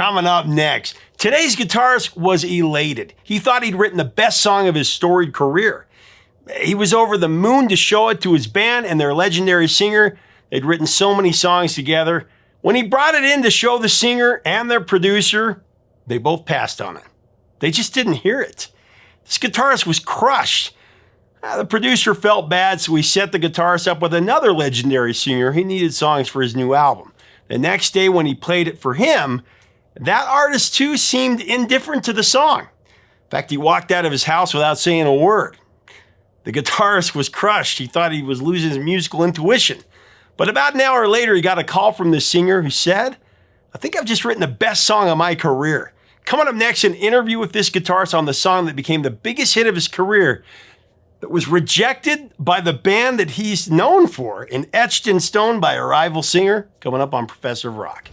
Coming up next, today's guitarist was elated. He thought he'd written the best song of his storied career. He was over the moon to show it to his band and their legendary singer. They'd written so many songs together. When he brought it in to show the singer and their producer, they both passed on it. They just didn't hear it. This guitarist was crushed. The producer felt bad, so he set the guitarist up with another legendary singer. He needed songs for his new album. The next day when he played it for him, that artist too seemed indifferent to the song. In fact, he walked out of his house without saying a word. The guitarist was crushed. He thought he was losing his musical intuition. But about an hour later, he got a call from the singer who said, "I think I've just written the best song of my career." Coming up next, an interview with this guitarist on the song that became the biggest hit of his career, that was rejected by the band that he's known for, and etched in stone by a rival singer, coming up on Professor of Rock.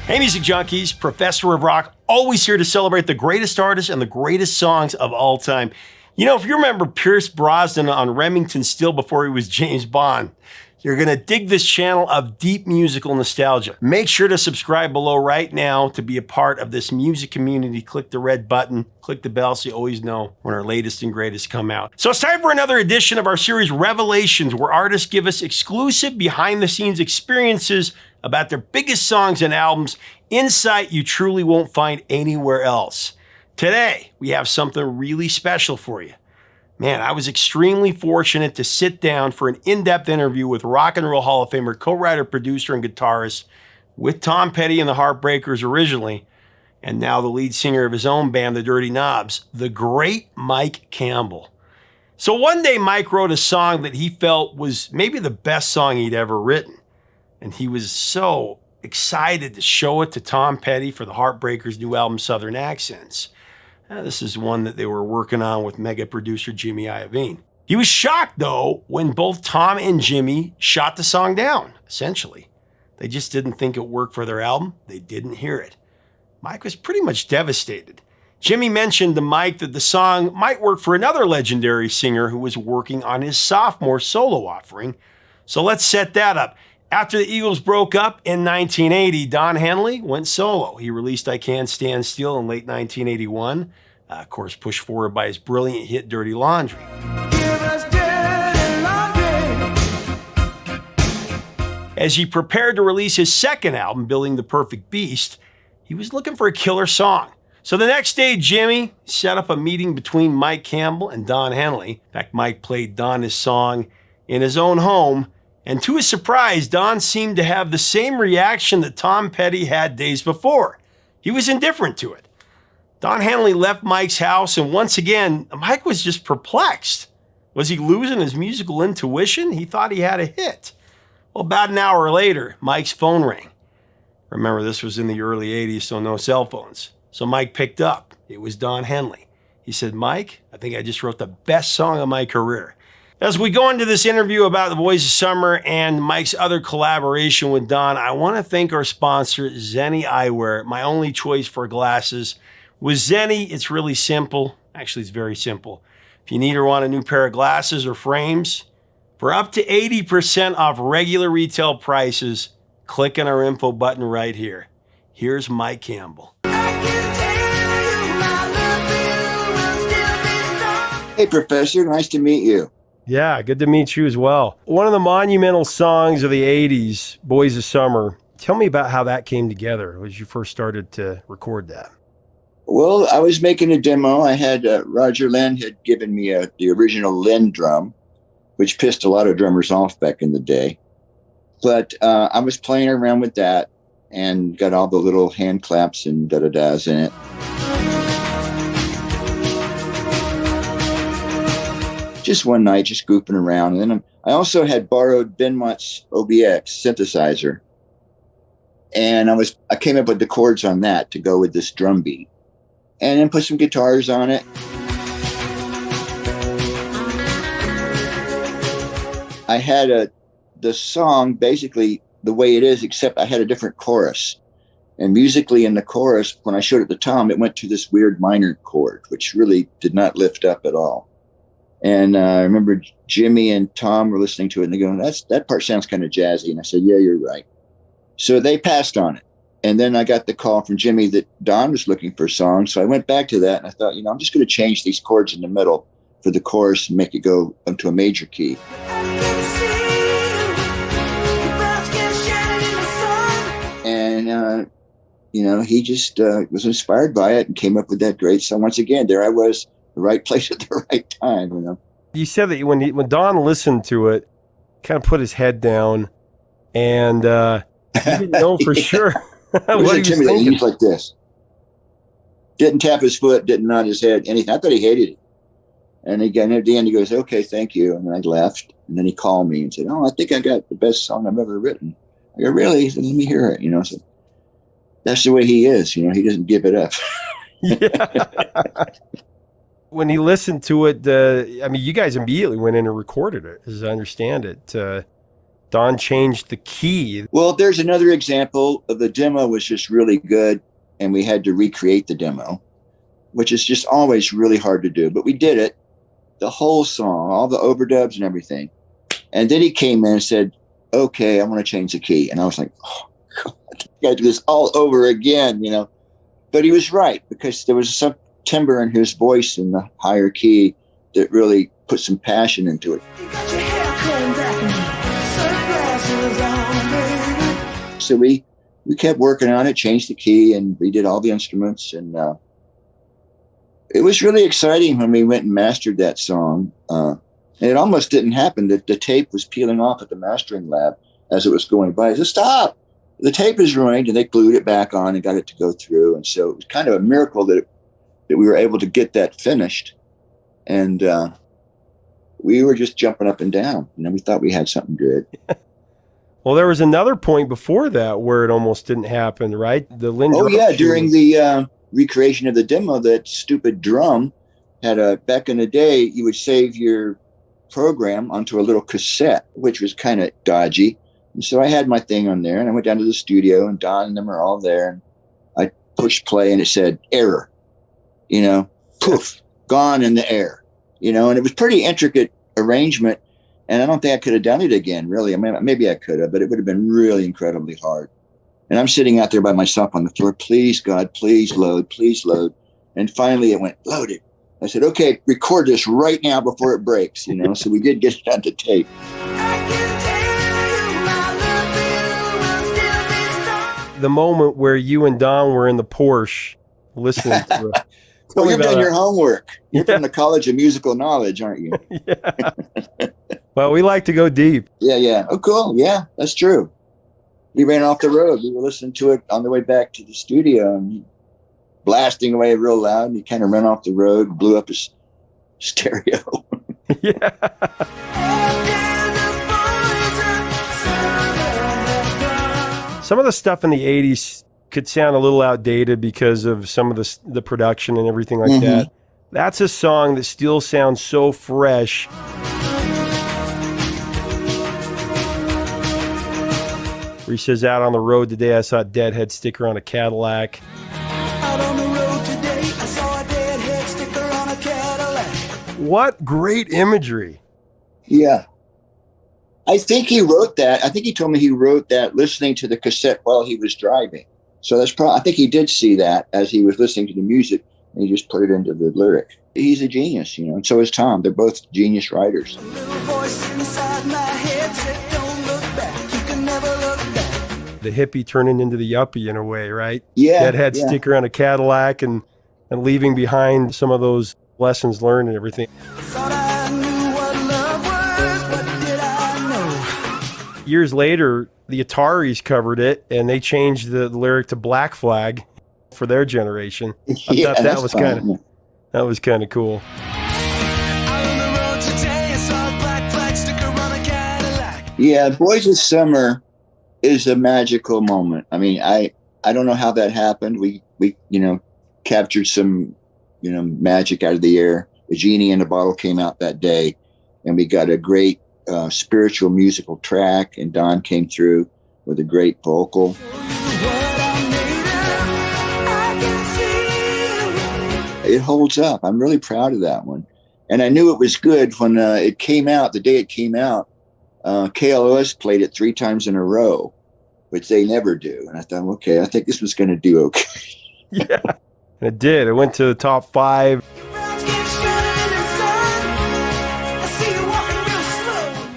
Hey, music junkies, Professor of Rock, always here to celebrate the greatest artists and the greatest songs of all time. You know, if you remember Pierce Brosnan on Remington Steele before he was James Bond, you're going to dig this channel of deep musical nostalgia. Make sure to subscribe below right now to be a part of this music community. Click the red button, click the bell so you always know when our latest and greatest come out. So it's time for another edition of our series Revelations, where artists give us exclusive behind-the-scenes experiences about their biggest songs and albums, insight you truly won't find anywhere else. Today, we have something really special for you. Man, I was extremely fortunate to sit down for an in-depth interview with Rock and Roll Hall of Famer, co-writer, producer, and guitarist with Tom Petty and the Heartbreakers originally, and now the lead singer of his own band, the Dirty Knobs, the great Mike Campbell. So one day, Mike wrote a song that he felt was maybe the best song he'd ever written, and he was so excited to show it to Tom Petty for the Heartbreakers' new album, Southern Accents. This is one that they were working on with mega producer Jimmy Iovine. He was shocked, though, when both Tom and Jimmy shot the song down, essentially. They just didn't think it worked for their album. They didn't hear it. Mike was pretty much devastated. Jimmy mentioned to Mike that the song might work for another legendary singer who was working on his sophomore solo offering. So let's set that up. After the Eagles broke up in 1980, Don Henley went solo. He released I Can't Stand Still in late 1981, of course pushed forward by his brilliant hit Dirty Laundry. As he prepared to release his second album, Building the Perfect Beast, he was looking for a killer song. So the next day, Jimmy set up a meeting between Mike Campbell and Don Henley. In fact, Mike played Don his song in his own home, and to his surprise, Don seemed to have the same reaction that Tom Petty had days before. He was indifferent to it. Don Henley left Mike's house, and once again, Mike was just perplexed. Was he losing his musical intuition? He thought he had a hit. Well, about an hour later, Mike's phone rang. Remember, this was in the early 80s, so no cell phones. So Mike picked up. It was Don Henley. He said, "Mike, I think I just wrote the best song of my career." As we go into this interview about the Boys of Summer and Mike's other collaboration with Don, I want to thank our sponsor, Zenni Eyewear. My only choice for glasses. With Zenni, it's really simple. Actually, it's very simple. If you need or want a new pair of glasses or frames, for up to 80% off regular retail prices, click on our info button right here. Here's Mike Campbell. Hey, Professor, nice to meet you. Yeah, good to meet you as well. One of the monumental songs of the 80s, Boys of Summer. Tell me about how that came together as you first started to record that. Well, I was making a demo. I had Roger Lynn had given me the original Lynn drum, which pissed a lot of drummers off back in the day. But I was playing around with that and got all the little hand claps and da-da-das in it. Just one night, just goofing around. And then I also had borrowed Benmont's OBX synthesizer. And I came up with the chords on that to go with this drum beat. And then put some guitars on it. I had the song basically the way it is, except I had a different chorus. And musically in the chorus, when I showed it to Tom, it went to this weird minor chord, which really did not lift up at all. And I remember Jimmy and Tom were listening to it, and they go, that part sounds kind of jazzy. And I said, yeah, you're right. So they passed on it. And then I got the call from Jimmy that Don was looking for a song. So I went back to that, and I thought, I'm just going to change these chords in the middle for the chorus and make it go into a major key. And, he just was inspired by it and came up with that great song. Once again, there I was, the right place at the right time, You said that when Don listened to it, kind of put his head down, and he didn't know for sure what he was thinking. He's like this. Didn't tap his foot, didn't nod his head, anything. I thought he hated it. And again, at the end, he goes, okay, thank you. And then I left. And then he called me and said, I think I got the best song I've ever written. I go, really? He said, let me hear it. So that's the way he is. He doesn't give it up. Yeah. When he listened to it, you guys immediately went in and recorded it, as I understand it. Don changed the key. Well, there's another example of the demo was just really good, and we had to recreate the demo, which is just always really hard to do. But we did it, the whole song, all the overdubs and everything. And then he came in and said, okay, I want to change the key. And I was like, oh, God, I got to do this all over again, But he was right, because there was some timbre in his voice in the higher key that really put some passion into it. So we kept working on it, changed the key, and redid all the instruments. And it was really exciting when we went and mastered that song. And it almost didn't happen. The tape was peeling off at the mastering lab as it was going by. I said, stop! The tape is ruined, and they glued it back on and got it to go through. And so it was kind of a miracle that we were able to get that finished. And we were just jumping up and down. We thought we had something good. Well, there was another point before that where it almost didn't happen, right? The Lynn drum during the recreation of the demo, that stupid drum had back in the day, you would save your program onto a little cassette, which was kind of dodgy. And so I had my thing on there, and I went down to the studio, and Don and them are all there. And I pushed play, and it said error, poof, gone in the air, and it was pretty intricate arrangement. And I don't think I could have done it again, really. Maybe I could have, but it would have been really incredibly hard. And I'm sitting out there by myself on the floor. Please, God, please load, please load. And finally it went, loaded. I said, okay, record this right now before it breaks, So we did get it on the tape. The moment where you and Don were in the Porsche listening to it. Well, you've done your homework. You're from the College of Musical Knowledge, aren't you? Yeah. Well, we like to go deep. Yeah. Oh, cool. Yeah, that's true. We ran off the road. We were listening to it on the way back to the studio, and blasting away real loud. And he kind of ran off the road, blew up his stereo. Yeah. Some of the stuff in the 80s could sound a little outdated because of some of the production and everything like that. That's a song that still sounds so fresh. Where he says, out on the road today, I saw a Deadhead sticker on a Cadillac. Out on the road today, I saw a Deadhead sticker on a Cadillac. What great imagery. Yeah. I think he wrote that. I think he told me he wrote that listening to the cassette while he was driving. So that's probably, I think he did see that as he was listening to the music, and he just put it into the lyric. He's a genius, and so is Tom. They're both genius writers. A little voice inside my head said, don't look back. You can never look back. The hippie turning into the yuppie in a way, right? Yeah. Deadhead sticker on a Cadillac and leaving behind some of those lessons learned and everything. Thought I knew what love was, what did I know? Years later, the Ataris covered it, and they changed the lyric to Black Flag for their generation. I thought that was kind of cool. Yeah, Boys of Summer is a magical moment. I mean, I don't know how that happened. We captured some magic out of the air. The Genie in a Bottle came out that day, and we got a great spiritual musical track, and Don came through with a great vocal. It holds up. I'm really proud of that one. And I knew it was good when it came out. The day it came out, KLOS played it 3 times in a row, which they never do. And I thought, okay, I think this was going to do okay. Yeah, and it did. It went to the top 5.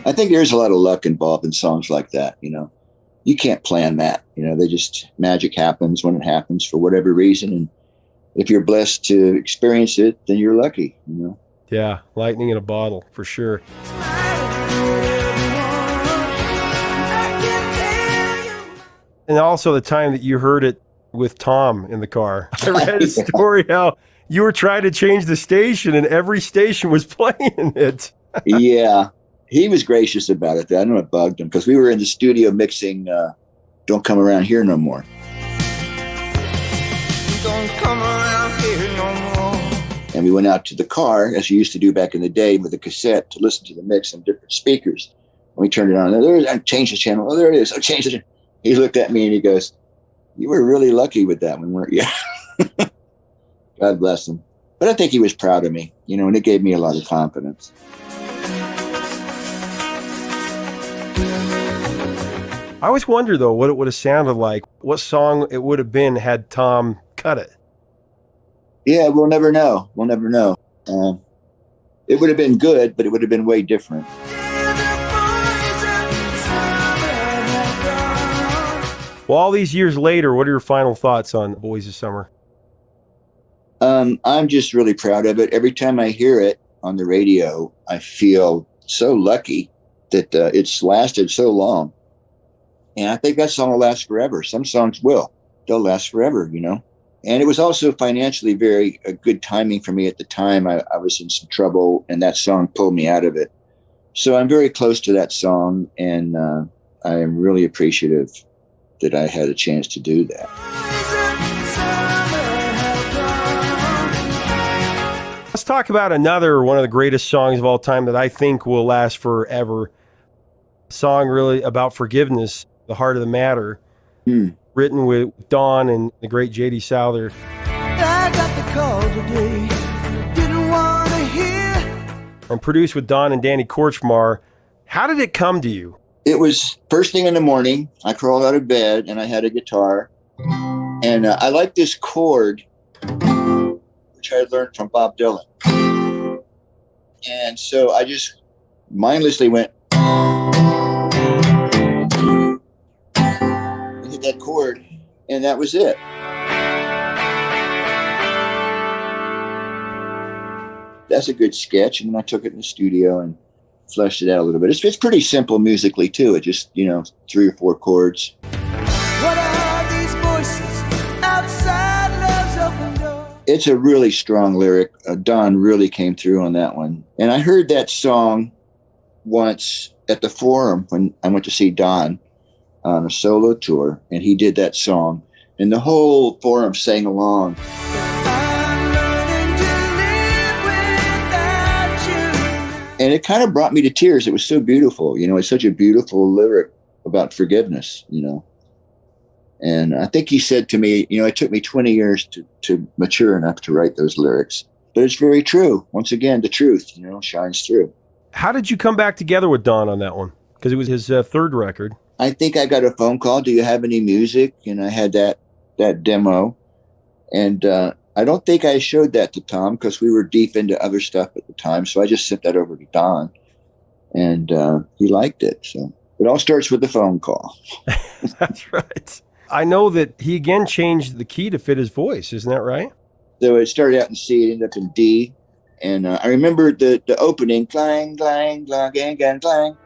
I think there's a lot of luck involved in songs like that. You can't plan that. They just, magic happens when it happens for whatever reason. And if you're blessed to experience it, then you're lucky. Yeah, lightning in a bottle for sure. And also the time that you heard it with Tom in the car. I read a story how you were trying to change the station and every station was playing it. Yeah, he was gracious about it. I know it bugged him because we were in the studio mixing Don't Come Around Here No More. Don't come around here no more. And we went out to the car, as you used to do back in the day, with a cassette to listen to the mix on different speakers. And we turned it on. I changed the channel. Oh, there it is. I changed it. He looked at me and he goes, "You were really lucky with that one, weren't you?" God bless him. But I think he was proud of me, and it gave me a lot of confidence. I always wonder, though, what it would have sounded like, what song it would have been had Tom cut it. Yeah, we'll never know. We'll never know. It would have been good, but it would have been way different. Well, all these years later, what are your final thoughts on Boys of Summer? I'm just really proud of it. Every time I hear it on the radio, I feel so lucky that it's lasted so long. And I think that song will last forever. Some songs will. They'll last forever, And it was also financially very good timing for me at the time. I was in some trouble, and that song pulled me out of it. So I'm very close to that song, and I am really appreciative that I had a chance to do that. Let's talk about another one of the greatest songs of all time that I think will last forever. A song really about forgiveness, The Heart of the Matter, written with Don and the great J.D. Souther. I got the call today, didn't want to hear. And produced with Don and Danny Korchmar. How did it come to you? It was first thing in the morning. I crawled out of bed and I had a guitar. And I liked this chord, which I had learned from Bob Dylan. And so I just mindlessly went, hit that chord, and that was it. That's a good sketch. And then I took it in the studio and fleshed it out a little bit. It's pretty simple musically too. It just, 3 or 4 chords. What are these voices outside love's open door? It's a really strong lyric. Don really came through on that one. And I heard that song once at the Forum when I went to see Don on a solo tour, and he did that song, and the whole Forum sang along. And it kind of brought me to tears. It was so beautiful. It's such a beautiful lyric about forgiveness, And I think he said to me, it took me 20 years to mature enough to write those lyrics. But it's very true. Once again, the truth, shines through. How did you come back together with Don on that one? Because it was his third record. I think I got a phone call. Do you have any music? And I had that demo. And I don't think I showed that to Tom because we were deep into other stuff at the time. So I just sent that over to Don, and he liked it. So it all starts with the phone call. That's right. I know that he again changed the key to fit his voice. Isn't that right? So it started out in C, it ended up in D. And I remember the opening, clang, clang, clang, clang, clang, clang.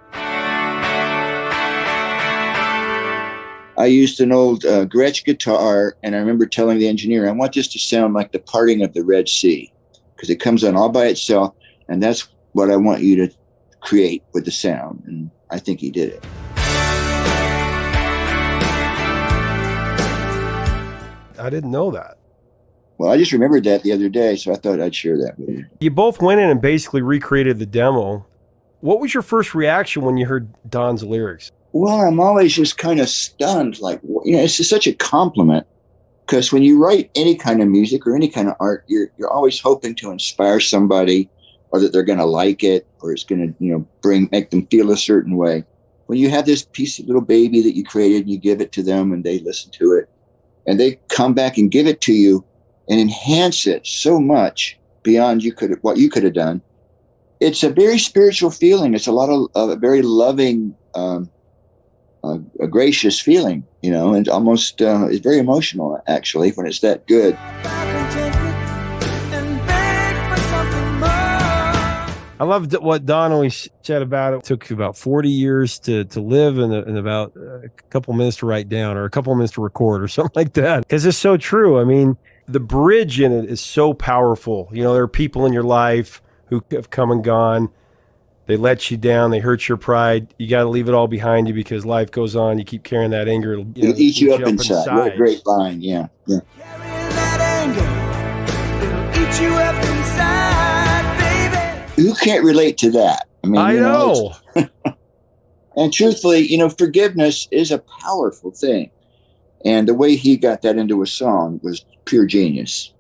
I used an old Gretsch guitar, and I remember telling the engineer, I want this to sound like the parting of the Red Sea, because it comes on all by itself, and that's what I want you to create with the sound. And I think he did it. I didn't know that. Well, I just remembered that the other day, so I thought I'd share that with you. You both went in and basically recreated the demo. What was your first reaction when you heard Don's lyrics? Well, I'm always just kind of stunned. Like, it's just such a compliment, because when you write any kind of music or any kind of art, you're always hoping to inspire somebody or that they're going to like it, or it's going to, make them feel a certain way. When you have this piece of little baby that you created and you give it to them and they listen to it and they come back and give it to you and enhance it so much beyond what you could have done, it's a very spiritual feeling. It's a lot of a very loving, a gracious feeling, and almost it's very emotional actually when it's that good. I loved what Don always said about it. It took about 40 years to live and about a couple minutes to write down, or a couple minutes to record, or something like that. Because it's so true. I mean, the bridge in it is so powerful. There are people in your life who have come and gone. They let you down. They hurt your pride. You got to leave it all behind you because life goes on. You keep carrying that anger. It'll eat you up inside. What a great line. Yeah. Carrying that anger, it'll eat you up inside, baby. Who can't relate to that? I mean, I know. And truthfully, forgiveness is a powerful thing. And the way he got that into a song was pure genius.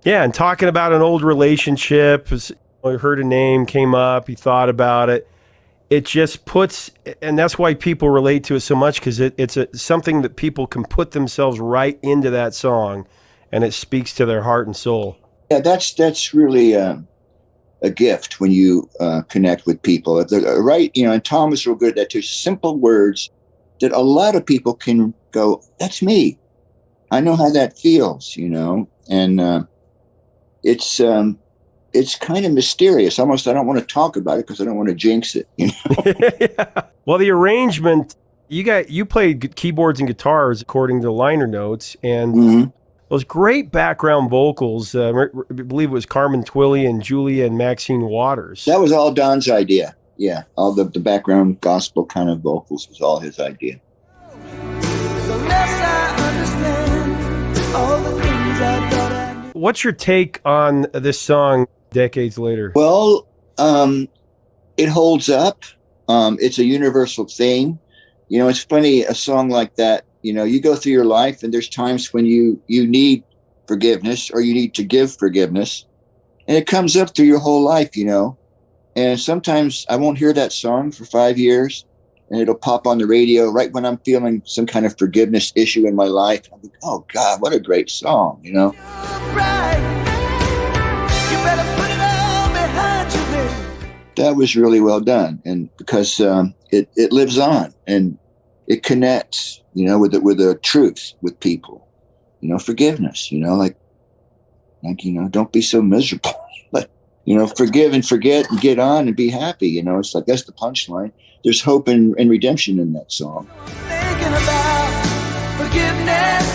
Yeah, and talking about an old relationship, he heard a name, came up, he thought about it. It just puts, and that's why people relate to it so much, because it's something that people can put themselves right into that song, and it speaks to their heart and soul. Yeah, that's really a gift when you connect with people. Right, and Tom was real good at that too. Simple words that a lot of people can go, that's me. I know how that feels, and it's kind of mysterious. Almost, I don't want to talk about it because I don't want to jinx it. Yeah. Well, the arrangement, you played keyboards and guitars according to the liner notes, and those great background vocals. I believe it was Carmen Twilley and Julia and Maxine Waters. That was all Don's idea. Yeah, all the background gospel kind of vocals was all his idea. The less I understand all the things I thought I knew. What's your take on this song decades later? Well, it holds up. It's a universal theme. It's funny, a song like that, you go through your life and there's times when you need forgiveness or you need to give forgiveness, and it comes up through your whole life, and sometimes I won't hear that song for 5 years and it'll pop on the radio right when I'm feeling some kind of forgiveness issue in my life. I'm like, oh God, what a great song, Right. You better put it all behind you, baby. That was really well done. And because it lives on and it connects, with the truth with people, forgiveness, don't be so miserable. But, forgive and forget and get on and be happy. It's like, that's the punchline. There's hope and redemption in that song. Thinking about forgiveness.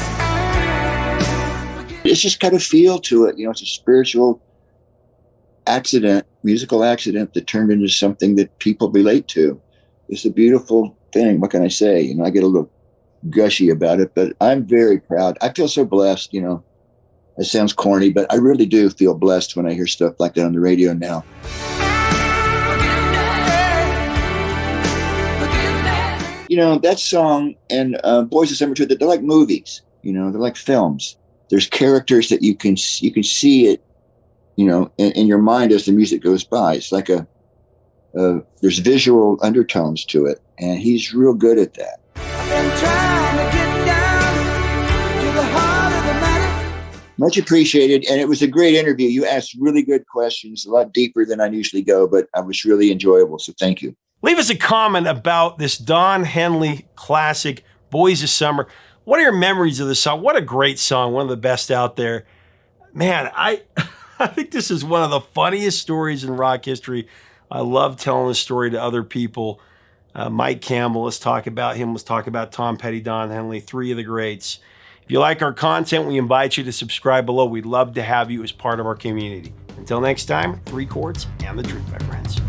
It's just got a feel to it. It's a spiritual musical accident that turned into something that people relate to. It's a beautiful thing. What can I say? I get a little gushy about it, but I'm very proud. I feel so blessed. It sounds corny, but I really do feel blessed when I hear stuff like that on the radio now. That song and Boys of Summer too, they're like movies. They're like films. There's characters that you can see it, in your mind as the music goes by. It's like there's visual undertones to it, and he's real good at that. I've been trying to get down to the heart of the matter. Much appreciated, and it was a great interview. You asked really good questions, a lot deeper than I usually go, but I was really enjoyable, so thank you. Leave us a comment about this Don Henley classic, Boys of Summer. What are your memories of this song? What a great song, one of the best out there. Man, I think this is one of the funniest stories in rock history. I love telling this story to other people. Mike Campbell, let's talk about him. Let's talk about Tom Petty, Don Henley, three of the greats. If you like our content, we invite you to subscribe below. We'd love to have you as part of our community. Until next time, 3 chords and the truth, my friends.